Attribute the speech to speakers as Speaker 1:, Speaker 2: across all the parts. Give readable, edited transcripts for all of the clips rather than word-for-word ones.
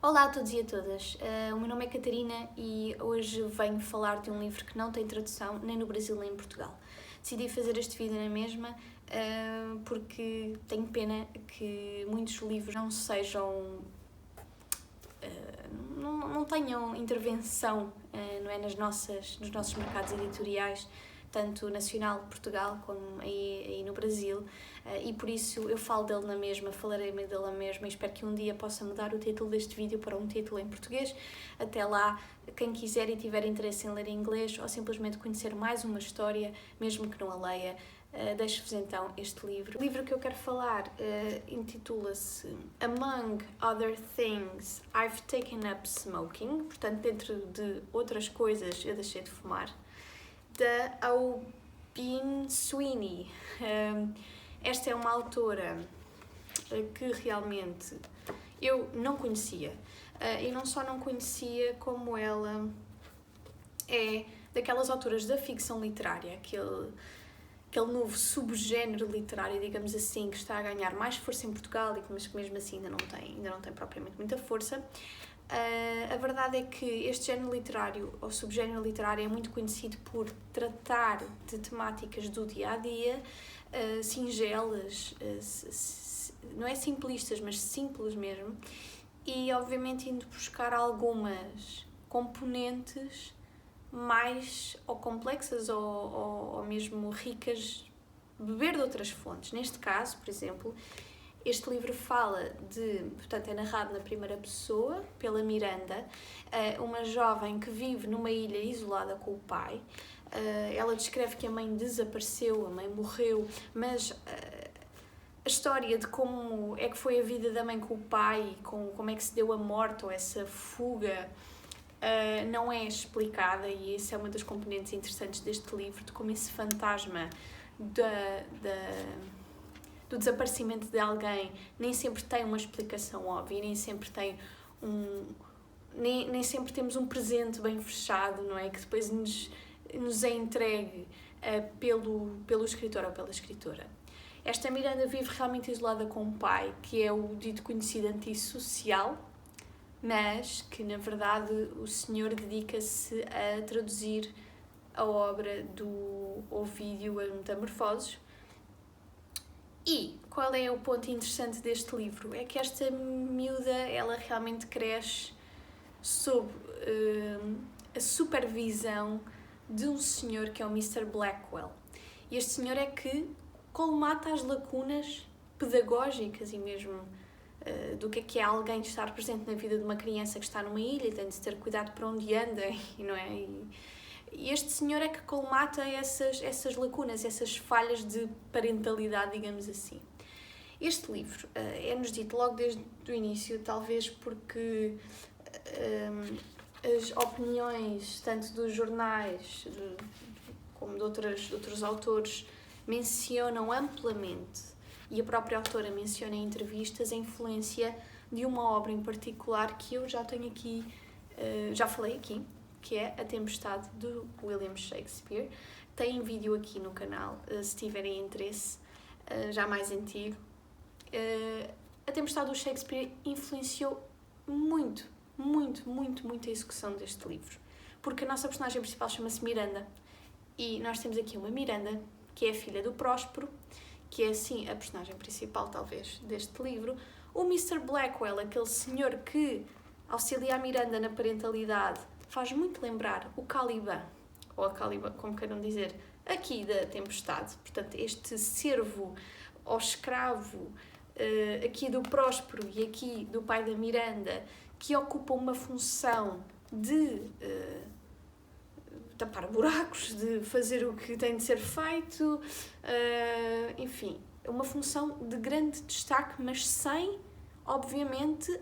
Speaker 1: Olá a todos e a todas, o meu nome é Catarina e hoje venho falar de um livro que não tem tradução nem no Brasil nem em Portugal. Decidi fazer este vídeo na mesma porque tenho pena que muitos livros não sejam, não tenham intervenção não é, nos nossos mercados editoriais, tanto nacional de Portugal como aí no Brasil, e por isso eu falo dele na mesma, falarei dele na mesma e espero que um dia possa mudar o título deste vídeo para um título em português. Até lá, quem quiser e tiver interesse em ler em inglês ou simplesmente conhecer mais uma história, mesmo que não a leia, deixo-vos então este livro. O livro que eu quero falar intitula-se Among Other Things, I've Taken Up Smoking, portanto, dentro de outras coisas, eu deixei de fumar, da Aubin Sweeney. Esta é uma autora que realmente eu não conhecia, e não só não conhecia, como ela é daquelas autoras da ficção literária, aquele novo subgénero literário, digamos assim, que está a ganhar mais força em Portugal, mas que mesmo assim ainda não tem propriamente muita força. A verdade é que este género literário, ou subgénero literário, é muito conhecido por tratar de temáticas do dia-a-dia, singelas, não é simplistas, mas simples mesmo, e obviamente indo buscar algumas componentes mais ou complexas ou mesmo ricas, beber de outras fontes. Neste caso, por exemplo, este livro fala portanto, é narrado na primeira pessoa, pela Miranda, uma jovem que vive numa ilha isolada com o pai. Ela descreve que a mãe desapareceu, a mãe morreu, mas a história de como é que foi a vida da mãe com o pai, como é que se deu a morte ou essa fuga, não é explicada, e essa é uma das componentes interessantes deste livro, de como esse fantasma do desaparecimento de alguém nem sempre tem uma explicação óbvia, nem sempre tem nem sempre temos um presente bem fechado, não é? Que depois nos é entregue pelo escritor ou pela escritora. Esta Miranda vive realmente isolada com o pai, que é o dito conhecido antissocial, mas que na verdade o senhor dedica-se a traduzir a obra do Ovídio, a Metamorfoses. E qual é o ponto interessante deste livro? É que esta miúda, ela realmente cresce sob a supervisão de um senhor que é o Mr. Blackwell. E este senhor é que colmata as lacunas pedagógicas e mesmo do que é alguém estar presente na vida de uma criança que está numa ilha e tem de ter cuidado para onde anda, não é? E este senhor é que colmata essas lacunas, essas falhas de parentalidade, digamos assim. Este livro é-nos dito logo desde o início, talvez porque as opiniões, tanto dos jornais como de outros autores, mencionam amplamente, e a própria autora menciona em entrevistas, a influência de uma obra em particular que eu já tenho aqui, já falei aqui, que é A Tempestade, de William Shakespeare. Tem vídeo aqui no canal, se tiverem interesse, já mais antigo. A Tempestade do Shakespeare influenciou muito a execução deste livro, porque a nossa personagem principal chama-se Miranda, e nós temos aqui uma Miranda, que é a filha do Próspero, que é assim a personagem principal, talvez, deste livro. O Mr. Blackwell, aquele senhor que auxilia a Miranda na parentalidade, faz muito lembrar o Caliban, ou a Caliban, como queiram dizer, aqui da Tempestade. Portanto, este servo ou escravo aqui do Próspero e aqui do pai da Miranda, que ocupa uma função de tapar buracos, de fazer o que tem de ser feito, enfim, uma função de grande destaque, mas sem, obviamente,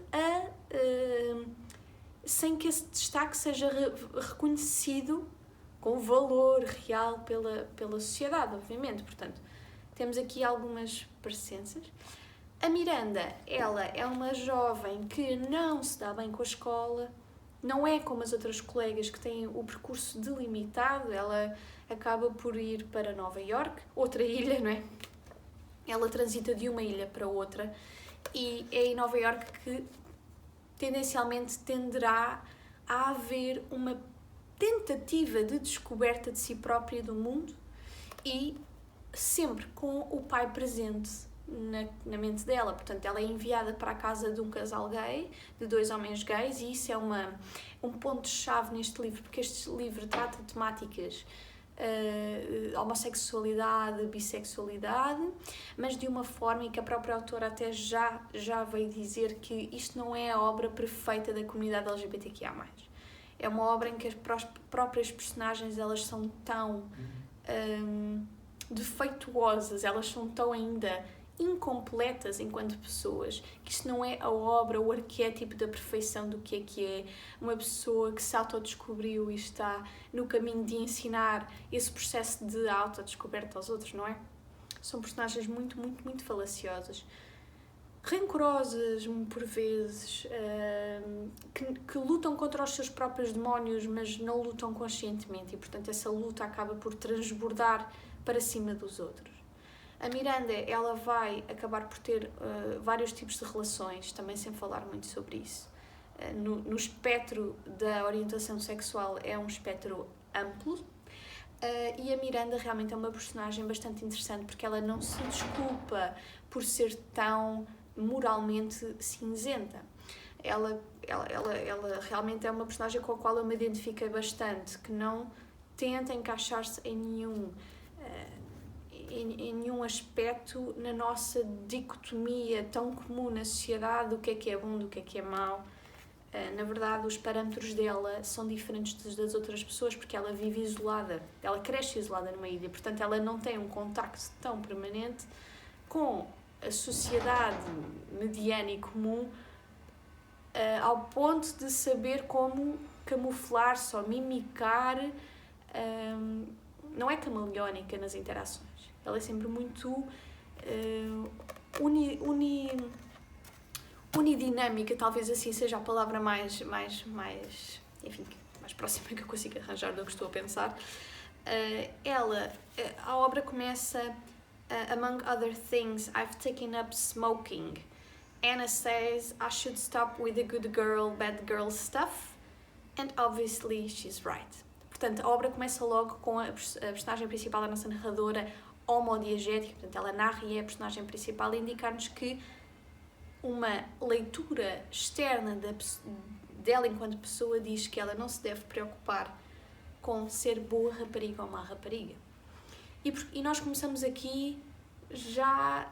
Speaker 1: sem que esse destaque seja reconhecido com valor real pela sociedade, obviamente. Portanto, temos aqui algumas parecenças. A Miranda, ela é uma jovem que não se dá bem com a escola, não é como as outras colegas que têm o percurso delimitado. Ela acaba por ir para Nova Iorque, outra ilha, não é? Ela transita de uma ilha para outra, e é em Nova Iorque que tendencialmente tenderá a haver uma tentativa de descoberta de si própria e do mundo, e sempre com o pai presente na mente dela. Portanto, ela é enviada para a casa de um casal gay, de 2 homens gays, e isso é um ponto-chave neste livro, porque este livro trata de temáticas homossexualidade, bissexualidade, mas de uma forma em que a própria autora até já veio dizer que isto não é a obra perfeita da comunidade LGBTQIA+. É uma obra em que as próprias personagens, elas são tão defeituosas, elas são tão ainda incompletas enquanto pessoas, que isto não é a obra, o arquétipo da perfeição do que é uma pessoa que se autodescobriu e está no caminho de ensinar esse processo de autodescoberta aos outros, não é? São personagens muito, muito, muito falaciosas, rancorosas por vezes, que lutam contra os seus próprios demónios, mas não lutam conscientemente, e portanto essa luta acaba por transbordar para cima dos outros. A Miranda, ela vai acabar por ter vários tipos de relações, também sem falar muito sobre isso. No espectro da orientação sexual é um espectro amplo, e a Miranda realmente é uma personagem bastante interessante, porque ela não se desculpa por ser tão moralmente cinzenta. Ela realmente é uma personagem com a qual eu me identifiquei bastante, que não tenta encaixar-se em nenhum aspecto na nossa dicotomia tão comum na sociedade do que é bom, do que é mau. Na verdade, os parâmetros dela são diferentes das outras pessoas, porque ela vive isolada, ela cresce isolada numa ilha, portanto ela não tem um contacto tão permanente com a sociedade mediana e comum, ao ponto de saber como camuflar-se ou mimicar. Não é camaleónica nas interações, ela é sempre muito unidinâmica, talvez assim seja a palavra mais próxima que eu consigo arranjar do que estou a pensar. A obra começa, among other things, I've taken up smoking. Anna says I should stop with the good girl, bad girl stuff, and obviously she's right. Portanto, a obra começa logo com a personagem principal, a nossa narradora, homodiegética, portanto, ela narra e é a personagem principal, a indicar-nos que uma leitura externa dela enquanto pessoa diz que ela não se deve preocupar com ser boa rapariga ou má rapariga. E nós começamos aqui já...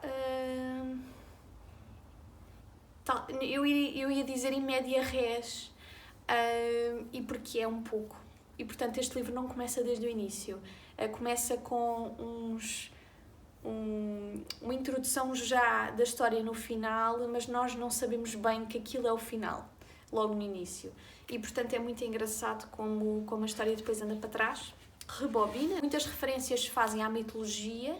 Speaker 1: eu ia dizer em média res, e porque é um pouco. E, portanto, este livro não começa desde o início. Começa com uma introdução já da história no final, mas nós não sabemos bem que aquilo é o final, logo no início. E, portanto, é muito engraçado como a história depois anda para trás, rebobina. Muitas referências fazem à mitologia,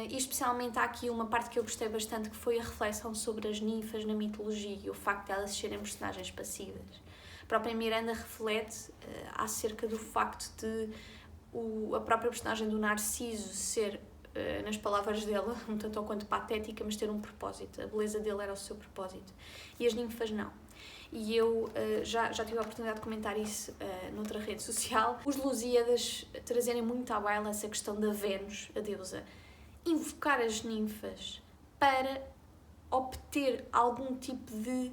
Speaker 1: e especialmente há aqui uma parte que eu gostei bastante, que foi a reflexão sobre as ninfas na mitologia e o facto de elas serem personagens passivas. A própria Miranda reflete acerca do facto de a própria personagem do Narciso ser, nas palavras dela, um tanto ou quanto patética, mas ter um propósito. A beleza dele era o seu propósito. E as ninfas não. E eu já tive a oportunidade de comentar isso noutra rede social. Os Lusíadas trazerem muito à baila essa questão da Vênus, a deusa, invocar as ninfas para obter algum tipo de...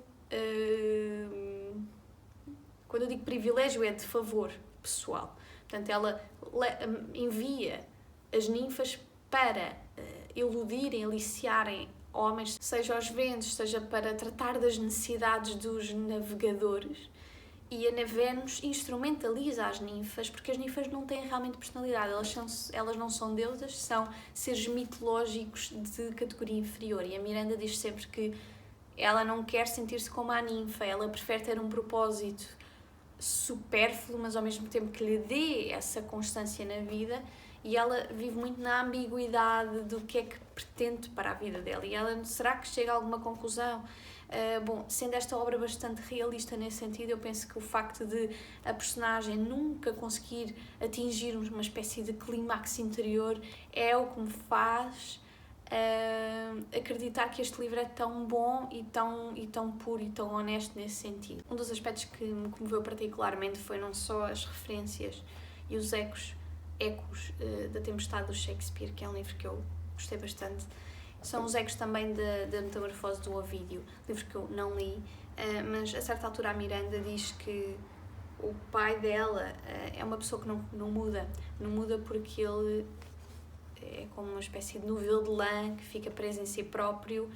Speaker 1: quando eu digo privilégio, é de favor pessoal. Portanto, ela envia as ninfas para iludirem, aliciarem homens, seja aos ventos, seja para tratar das necessidades dos navegadores. E a Vênus instrumentaliza as ninfas, porque as ninfas não têm realmente personalidade, elas não são deusas, são seres mitológicos de categoria inferior. E a Miranda diz sempre que ela não quer sentir-se como a ninfa, ela prefere ter um propósito supérfluo, mas ao mesmo tempo que lhe dê essa constância na vida, e ela vive muito na ambiguidade do que é que pretende para a vida dela. E ela, será que chega a alguma conclusão? Sendo esta obra bastante realista nesse sentido, eu penso que o facto de a personagem nunca conseguir atingir uma espécie de clímax interior é o que me faz acreditar que este livro é tão bom e tão puro e tão honesto nesse sentido. Um dos aspectos que me comoveu particularmente foi não só as referências e os ecos da Tempestade do Shakespeare, que é um livro que eu gostei bastante, são os ecos também da Metamorfose do Ovídio, livro que eu não li, mas a certa altura a Miranda diz que o pai dela é uma pessoa que não muda porque ele é como uma espécie de novelo de lã que fica preso em si próprio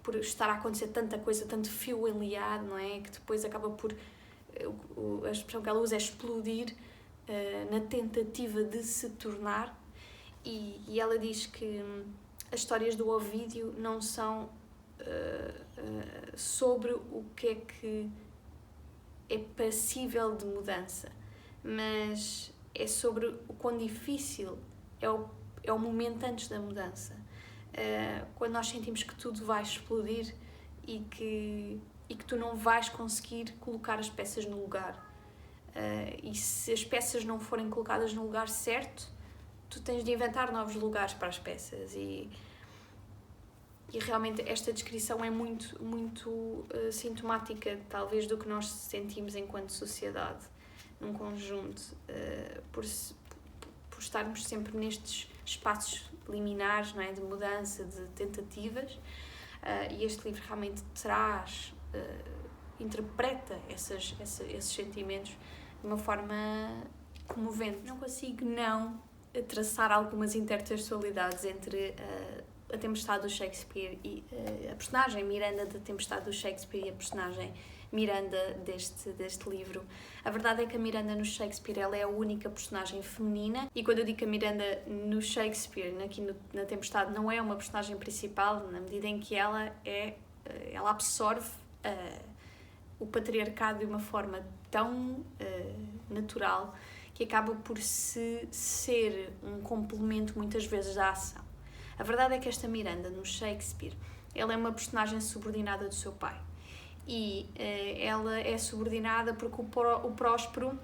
Speaker 1: por estar a acontecer tanta coisa, tanto fio enliado, não é? Que depois acaba por, a expressão que ela usa é explodir na tentativa de se tornar, e ela diz que as histórias do Ovídio não são sobre o que é passível de mudança, mas é sobre o quão difícil é o momento antes da mudança. Quando nós sentimos que tudo vai explodir e que tu não vais conseguir colocar as peças no lugar. E se as peças não forem colocadas no lugar certo, tu tens de inventar novos lugares para as peças. E realmente esta descrição é muito sintomática, talvez, do que nós sentimos enquanto sociedade, num conjunto, por estarmos sempre nestes espaços liminares, não é? De mudança, de tentativas, e este livro realmente interpreta esses sentimentos de uma forma comovente. Não consigo não traçar algumas intertextualidades entre a Tempestade do Shakespeare e a personagem Miranda da Tempestade do Shakespeare e a personagem Miranda deste livro. A verdade é que a Miranda no Shakespeare ela é a única personagem feminina, e quando eu digo que a Miranda no Shakespeare, aqui na Tempestade, não é uma personagem principal, na medida em que ela absorve o patriarcado de uma forma tão natural que acaba por ser um complemento muitas vezes da ação. A verdade é que esta Miranda no Shakespeare ela é uma personagem subordinada do seu pai. E ela é subordinada porque o Próspero,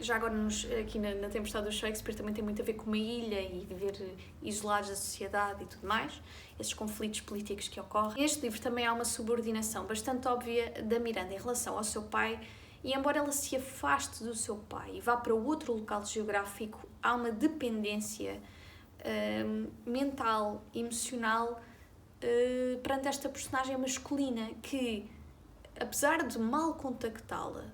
Speaker 1: já agora aqui na Tempestade do Shakespeare, também tem muito a ver com uma ilha e viver isolados da sociedade e tudo mais, esses conflitos políticos que ocorrem. Neste livro também há uma subordinação bastante óbvia da Miranda em relação ao seu pai, e embora ela se afaste do seu pai e vá para outro local geográfico, há uma dependência mental, emocional, perante esta personagem masculina que, apesar de mal contactá-la,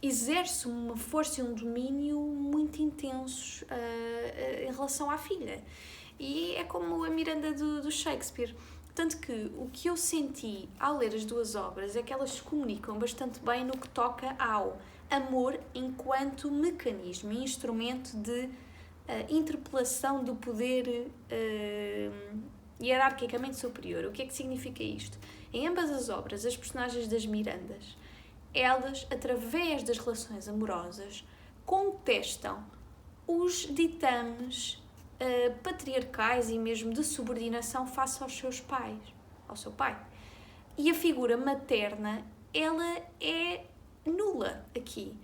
Speaker 1: exerce uma força e um domínio muito intensos em relação à filha. E é como a Miranda do Shakespeare. Tanto que o que eu senti ao ler as duas obras é que elas se comunicam bastante bem no que toca ao amor enquanto mecanismo e instrumento de interpelação do poder hierarquicamente superior. O que é que significa isto? Em ambas as obras, as personagens das Mirandas, elas, através das relações amorosas, contestam os ditames patriarcais e mesmo de subordinação face aos seus pais, ao seu pai. E a figura materna, ela é nula aqui.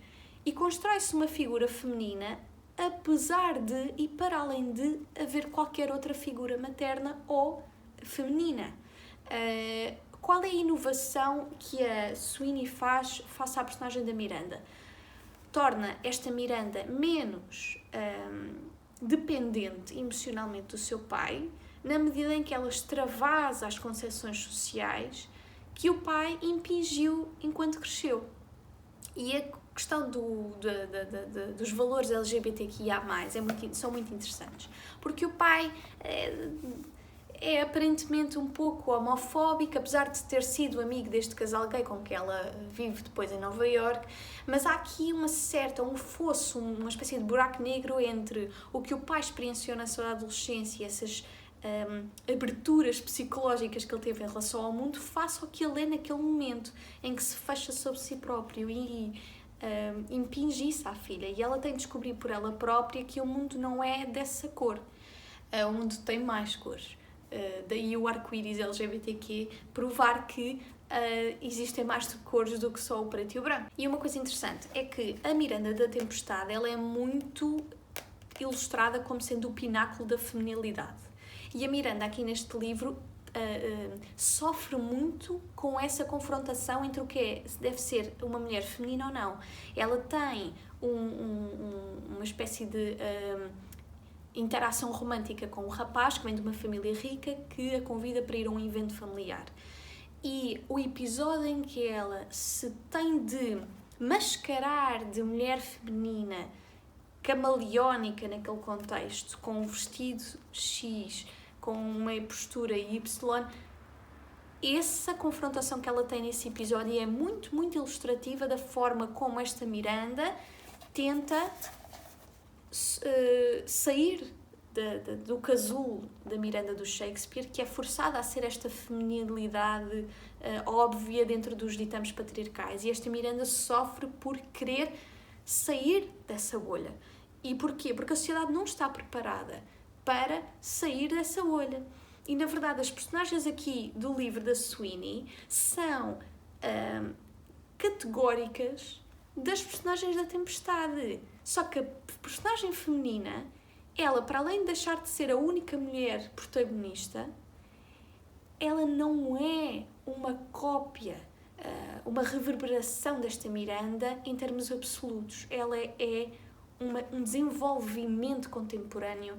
Speaker 1: E constrói-se uma figura feminina apesar de e para além de haver qualquer outra figura materna ou feminina. Qual é a inovação que a Sweeney faz face à personagem da Miranda? Torna esta Miranda menos dependente emocionalmente do seu pai, na medida em que ela extravasa as concepções sociais que o pai impingiu enquanto cresceu. E a questão dos valores LGBTQIA+, são muito interessantes, porque o pai é aparentemente um pouco homofóbico, apesar de ter sido amigo deste casal gay com que ela vive depois em Nova Iorque, mas há aqui um fosso, uma espécie de buraco negro entre o que o pai experienciou na sua adolescência, essas aberturas psicológicas que ele teve em relação ao mundo, face ao que ele é naquele momento em que se fecha sobre si próprio e impinge isso à filha, e ela tem de descobrir por ela própria que o mundo não é dessa cor, o mundo tem mais cores. Daí o arco-íris LGBTQ provar que existem mais cores do que só o preto e o branco. E uma coisa interessante é que a Miranda da Tempestade ela é muito ilustrada como sendo o pináculo da feminilidade. E a Miranda, aqui neste livro, sofre muito com essa confrontação entre o que é, se deve ser uma mulher feminina ou não. Ela tem uma espécie de interação romântica com um rapaz que vem de uma família rica que a convida para ir a um evento familiar. E o episódio em que ela se tem de mascarar de mulher feminina, camaleónica naquele contexto, com um vestido X, com uma postura Y, essa confrontação que ela tem nesse episódio é muito, muito ilustrativa da forma como esta Miranda tenta sair do casulo da Miranda do Shakespeare, que é forçada a ser esta feminilidade óbvia dentro dos ditames patriarcais. E esta Miranda sofre por querer sair dessa bolha. E porquê? Porque a sociedade não está preparada para sair dessa bolha. E, na verdade, as personagens aqui do livro da Sweeney são categóricas das personagens da Tempestade. Só que a personagem feminina, ela, para além de deixar de ser a única mulher protagonista, ela não é uma cópia, uma reverberação desta Miranda em termos absolutos. Ela é um desenvolvimento contemporâneo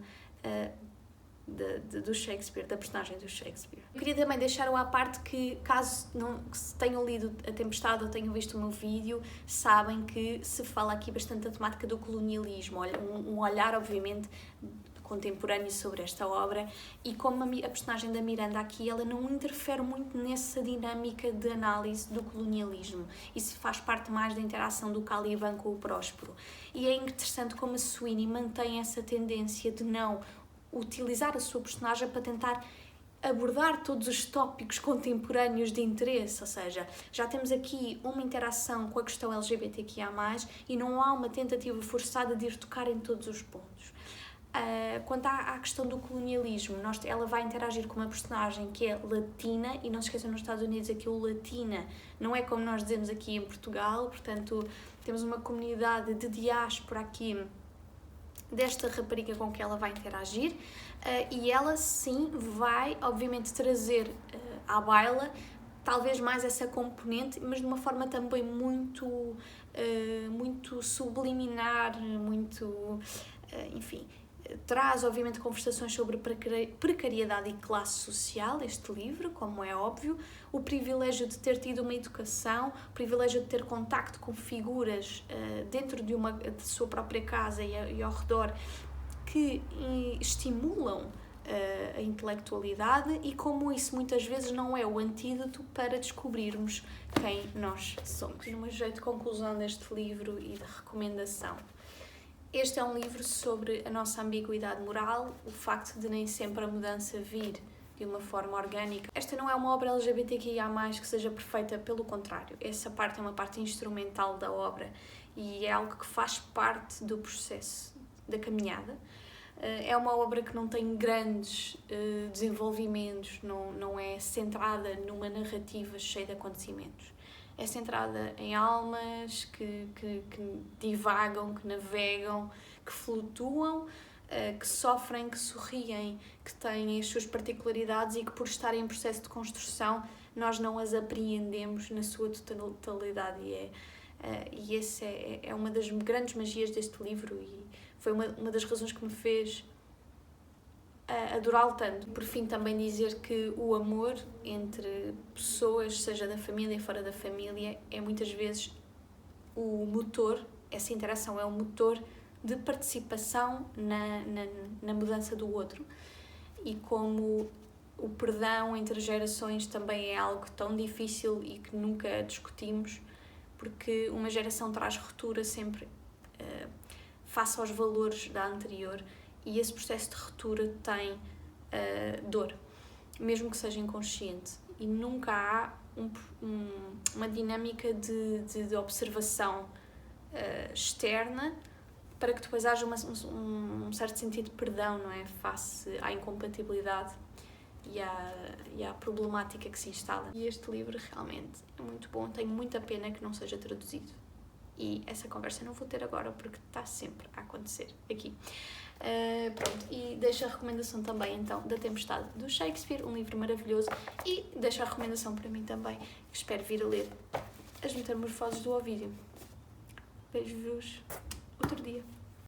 Speaker 1: do Shakespeare, da personagem do Shakespeare. Eu queria também deixar à parte que, caso não se tenham lido A Tempestade ou tenham visto o meu vídeo, sabem que se fala aqui bastante da temática do colonialismo, um olhar, obviamente, contemporâneo sobre esta obra, e como a personagem da Miranda aqui, ela não interfere muito nessa dinâmica de análise do colonialismo. Isso faz parte mais da interação do Caliban com o Próspero. E é interessante como a Sweeney mantém essa tendência de não utilizar a sua personagem para tentar abordar todos os tópicos contemporâneos de interesse, ou seja, já temos aqui uma interação com a questão LGBTQIA+, e não há uma tentativa forçada de ir tocar em todos os pontos. Quanto à questão do colonialismo, ela vai interagir com uma personagem que é latina, e não se esqueçam, nos Estados Unidos aquilo latina não é como nós dizemos aqui em Portugal, portanto temos uma comunidade de diáspora aqui desta rapariga com que ela vai interagir, e ela sim vai obviamente trazer à baila talvez mais essa componente, mas de uma forma também muito subliminar, enfim, traz obviamente conversações sobre precariedade e classe social, este livro, como é óbvio, o privilégio de ter tido uma educação, o privilégio de ter contacto com figuras dentro de sua própria casa e ao redor, que estimulam a intelectualidade, e como isso muitas vezes não é o antídoto para descobrirmos quem nós somos. Numa jeito de conclusão deste livro e de recomendação, este é um livro sobre a nossa ambiguidade moral, o facto de nem sempre a mudança vir de uma forma orgânica. Esta não é uma obra LGBTQIA+, que seja perfeita, pelo contrário. Essa parte é uma parte instrumental da obra e é algo que faz parte do processo da caminhada. É uma obra que não tem grandes desenvolvimentos, não é centrada numa narrativa cheia de acontecimentos. É centrada em almas que divagam, que navegam, que flutuam, que sofrem, que sorriem, que têm as suas particularidades e que, por estarem em processo de construção, nós não as apreendemos na sua totalidade. E essa é uma das grandes magias deste livro, e foi uma das razões que me fez adorá-lo tanto. Por fim, também dizer que o amor entre pessoas, seja da família e fora da família, é muitas vezes o motor, essa interação é o motor de participação na mudança do outro. E como o perdão entre gerações também é algo tão difícil e que nunca discutimos, porque uma geração traz ruptura sempre face aos valores da anterior, e esse processo de ruptura tem dor, mesmo que seja inconsciente, e nunca há uma dinâmica de observação externa para que depois haja um certo sentido de perdão, não é? Face à incompatibilidade e à problemática que se instala. E este livro realmente é muito bom, tenho muita pena que não seja traduzido. E essa conversa não vou ter agora porque está sempre a acontecer aqui. Pronto, e deixo a recomendação também então da Tempestade do Shakespeare, um livro maravilhoso, e deixo a recomendação para mim também, que espero vir a ler, As Metamorfoses do Ovídio. Vejo-vos outro dia.